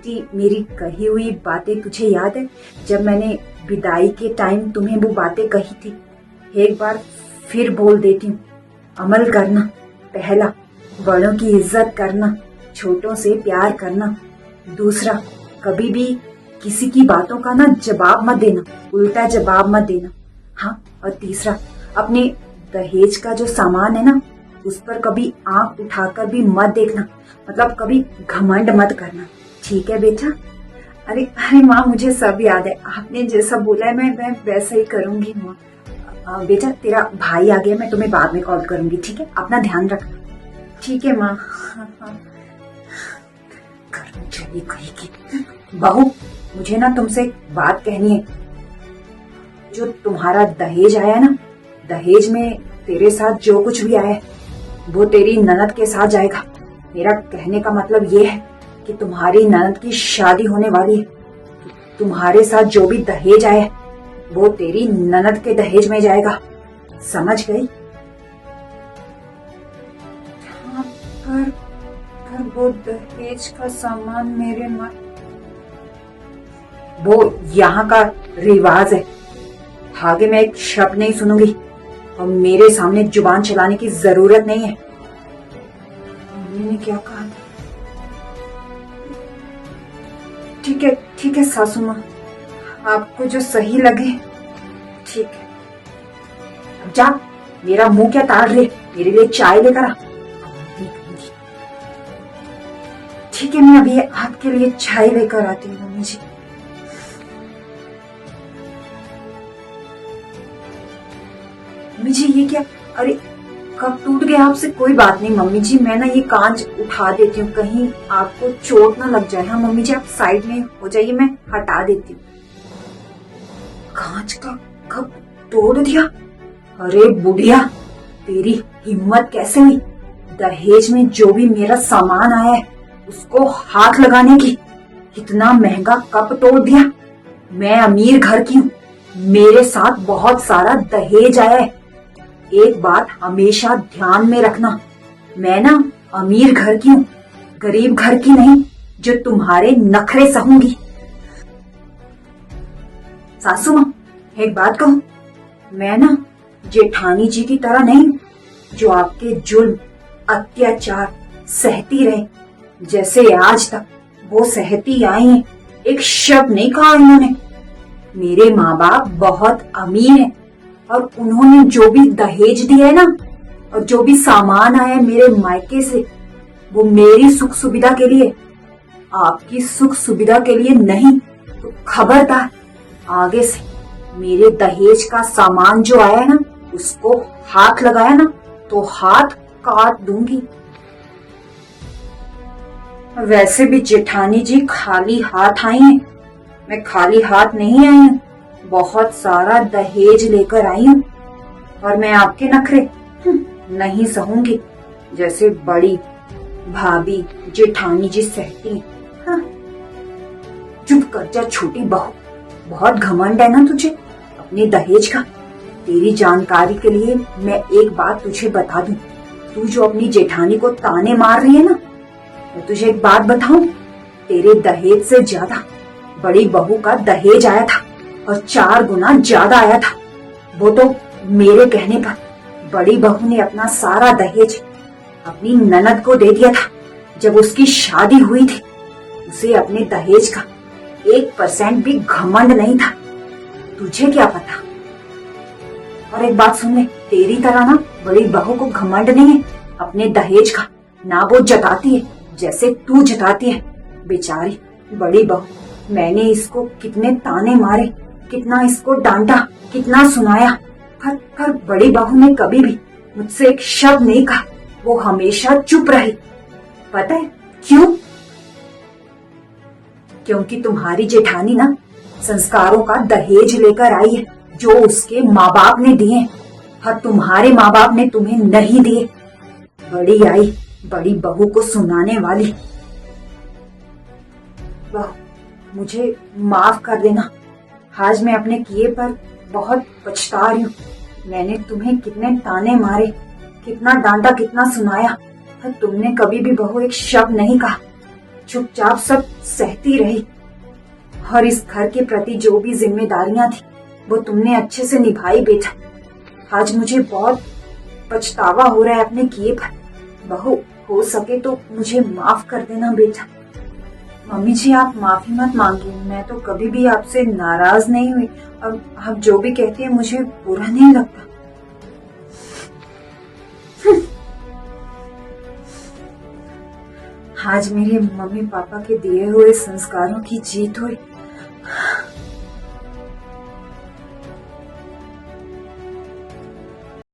जी, मेरी कही हुई बातें तुझे याद है? जब मैंने विदाई के टाइम तुम्हें वो बातें कही थी। एक बार फिर बोल देती हूँ, अमल करना। पहला, बड़ों की इज्जत करना, छोटों से प्यार करना। दूसरा, कभी भी किसी की बातों का ना जवाब मत देना, उल्टा जवाब मत देना। हाँ, और तीसरा, अपने दहेज का जो सामान है ना, उस पर कभी आंख उठाकर भी मत देखना, मतलब कभी घमंड मत करना। ठीक है बेटा? अरे अरे माँ, मुझे सब याद है। आपने जैसा बोला है मैं वैसा ही करूंगी माँ। बेटा, तेरा भाई आ गया, मैं तुम्हें बाद में कॉल करूंगी, ठीक है? अपना ध्यान रखना। ठीक है माँ। चली कहीं की बहू, मुझे ना तुमसे एक बात कहनी है। जो तुम्हारा दहेज आया ना, दहेज में तेरे साथ जो कुछ भी आया वो तेरी ननद के साथ जाएगा। मेरा कहने का मतलब ये है कि तुम्हारी ननद की शादी होने वाली है। तुम्हारे साथ जो भी दहेज आया वो तेरी ननद के दहेज में जाएगा, समझ गई? हाँ, पर वो दहेज का सामान मेरे वो यहाँ का रिवाज है। आगे मैं एक शब्द नहीं सुनूंगी और मेरे सामने जुबान चलाने की जरूरत नहीं है। मम्मी ने क्या कहा? ठीक है सासू माँ, आपको जो सही लगे ठीक है। अब जा, मेरा मुंह क्या ताड़ रहे, मेरे लिए चाय लेकर आ। ठीक है, मैं अभी आपके लिए चाय लेकर आती हूँ मम्मी जी। मम्मी जी ये क्या? अरे कब टूट गया आपसे? कोई बात नहीं मम्मी जी, मैं ना ये कांच उठा देती हूँ, कहीं आपको चोट ना लग जाए। हाँ मम्मी जी, आप साइड में हो जाइए, मैं हटा देती हूँ। कांच का कब तोड़ दिया? अरे बुढ़िया, तेरी हिम्मत कैसे हुई दहेज में जो भी मेरा सामान आया है उसको हाथ लगाने की? इतना महंगा कप तोड़ दिया? मैं अमीर घर की हूँ, मेरे साथ बहुत सारा दहेज आया है। एक बात हमेशा ध्यान में रखना, मैं ना अमीर घर की हूँ, गरीब घर की नहीं जो तुम्हारे नखरे सहूंगी। सासू माँ, एक बात कहूँ, मैं ना जेठानी जी की तरह नहीं जो आपके जुल्म अत्याचार सहती रहे, जैसे आज तक वो सहती आई है। एक शब्द नहीं कहा इन्होंने। मेरे माँ बाप बहुत अमीर हैं और उन्होंने जो भी दहेज दिया है ना और जो भी सामान आया है मेरे मायके से, वो मेरी सुख सुविधा के लिए, आपकी सुख सुविधा के लिए नहीं। तो खबरदार, आगे से मेरे दहेज का सामान जो आया है ना उसको हाथ लगाया ना तो हाथ काट दूंगी। वैसे भी जेठानी जी खाली हाथ आई हैं, मैं खाली हाथ नहीं आई हूँ, बहुत सारा दहेज लेकर आई हूँ और मैं आपके नखरे नहीं सहूंगी जैसे बड़ी भाभी जेठानी जी सहती हैं। हाँ। चुप कर जा छोटी बहू, बहुत घमंड है ना तुझे अपने दहेज का। तेरी जानकारी के लिए मैं एक बात तुझे बता दूं, तू जो अपनी जेठानी को ताने मार रही है ना, मैं तुझे एक बात बताऊं, तेरे दहेज से ज्यादा बड़ी बहू का दहेज आया था और 4 गुना ज्यादा आया था। वो तो मेरे कहने पर बड़ी बहू ने अपना सारा दहेज अपनी ननद को दे दिया था। जब उसकी शादी हुई थी उसे अपने दहेज का 1% भी घमंड नहीं था। तुझे क्या पता? और एक बात सुन ले, तेरी तरह ना बड़ी बहू को घमंड नहीं है अपने दहेज का, ना वो जताती है जैसे तू जताती है। बेचारी बड़ी बहू, मैंने इसको कितने ताने मारे, कितना इसको डांटा, कितना सुनाया, पर बड़ी बहू ने कभी भी मुझसे एक शब्द नहीं कहा। वो हमेशा चुप रही। पता है क्यों? क्योंकि तुम्हारी जेठानी ना संस्कारों का दहेज लेकर आई है जो उसके माँ बाप ने दिए और तुम्हारे माँ बाप ने तुम्हें नहीं दिए। बड़ी आई बड़ी बहू को सुनाने वाली। बहू, मुझे माफ कर देना, आज मैं अपने किए पर बहुत पछता रही हूँ। मैंने तुम्हें कितने ताने मारे, कितना डांटा, कितना सुनाया, पर तुमने कभी भी बहू एक शब्द नहीं कहा। चुपचाप सब सहती रही। और इस घर के प्रति जो भी जिम्मेदारियां थी वो तुमने अच्छे से निभाई बेटा। आज मुझे बहुत पछतावा हो रहा है अपने किए पर। बहू, हो सके तो मुझे माफ कर देना बेटा। मम्मी जी, आप माफी मत मांगिए, मैं तो कभी भी आपसे नाराज नहीं हुई। अब आप जो भी कहती है मुझे बुरा नहीं लगता। आज मेरे मम्मी पापा के दिए हुए संस्कारों की जीत हुई।